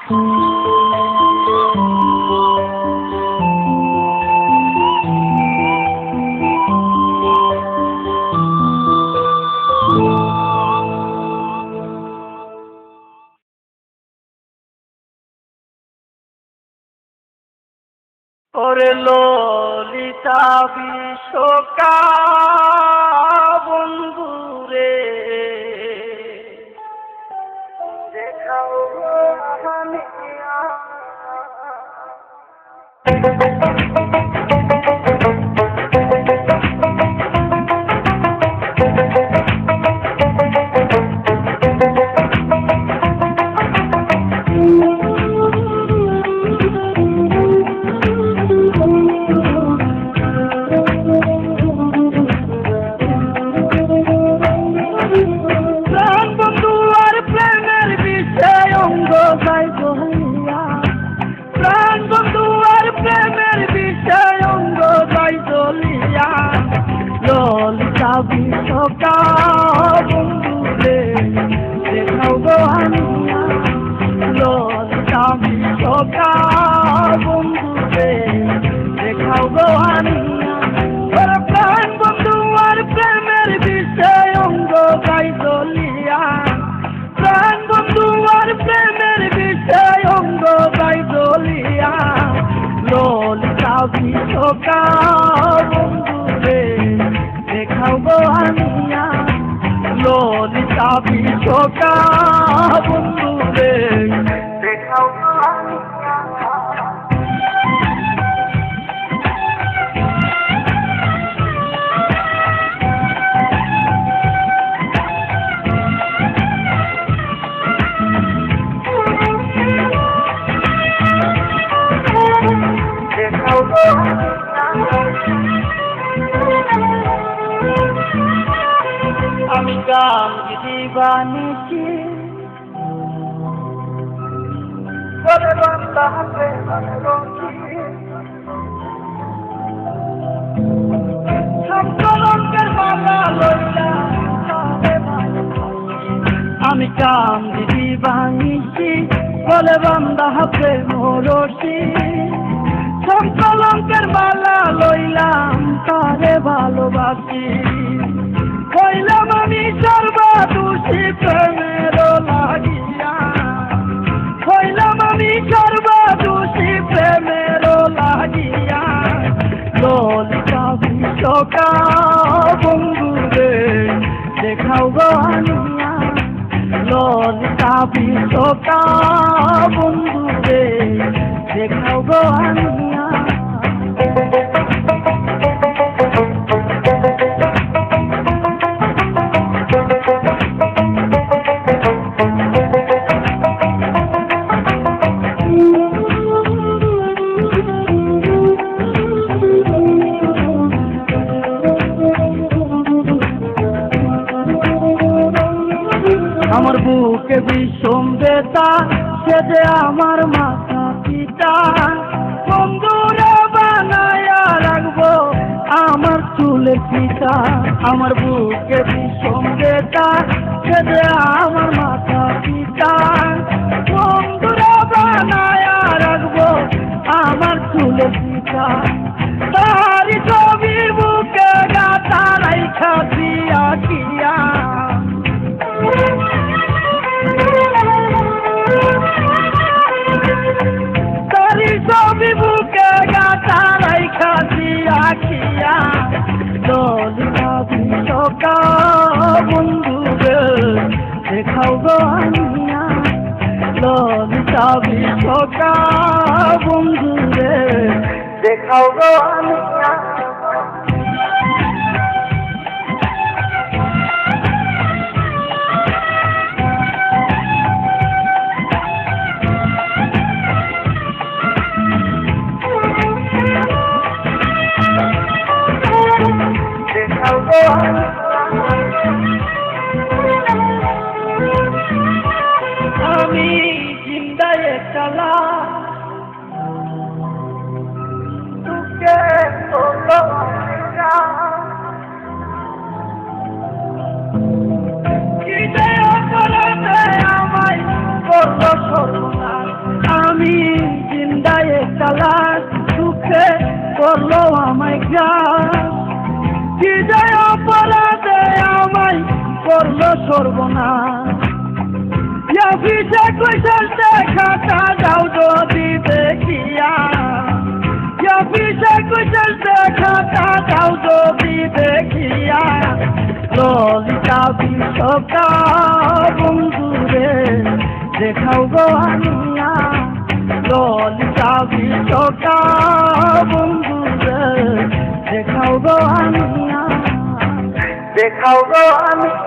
ওরে ললিতা বিশ্বকা বন্ধুরে দেখাও হানিয়া বিশ্বকা বন্ধুরে দেখাও গো হানিয়া ললিতা বিশ্বকা বন্ধুরে দেখাও গো হানিয়া ওরে প্রাণ বন্ধু আর প্রেমের বিষয় অঙ্গ গাই দলিয়া প্রাণ বন্ধু আর প্রেমের বিষয় অঙ্গ গাই দলিয়া ললিতা বিশ্বকা বন্ধুরে দেখাও গো হানিয়া ললিতা বিশ্বকা বন্ধুরে দেখাও গো হানিয়া দেখাও গো আমি গান দিবানিছি বলে বান্দা হাতে সম্পর্কের মালা লইলা আমি গান দিবানিছি বলে বান্দা হাতে মোরসি সম্পর্কের মালা লইলাম তারে ভালোবাসি হইলাম আমি সর্বদোষী প্রেমের লাগিয়া হইলাম আমি সর্বদোষী প্রেমের লাগিয়া ললিতা বিশ্বকা বন্ধুরে দেখাও গো হানিয়া ললিতা বিশ্বকা বন্ধুরে দেখাও গো হানিয়া আমার বুকে বিষম বেতা সে যে আমার মাথা পিতা বন্ধুরে বানায়া রাখবো আমার চুলে পিতা আমার বুকে বিষম বেতা সে যে আমার মাথা পিতা বন্ধুরে বানায়া রাখবো আমার চুলে পিতা তারি ছবি বুকে গাতা রাইখা দিয়া কিয়া ছবি বুকে গাতা রাইখা দিয়া খিয়া ললিতা বিশ্বকা বন্ধুরে দেখাও গো হানিয়া ললিতা বিশ্বকা বন্ধুরে দেখাও গো হানিয়া আমি জিন্দায় চালা তোকে আমায় করলো সর্বনাশ দেখা কি যায় অপরাধে আমায় করলো সর্বনাশ অফিসে কৈশল দেখাটা যাও যদি দেখিয়া অফিসে কৈশল দেখাটা যাও যদি দেখিয়া ললিতা বিশ্বকা বন্ধুরে দেখাও গো আনিয়া ললিতা বিশ্বকা বন্ধুরে দেখাও গো আনিয়া দেখাও গো আনিয়া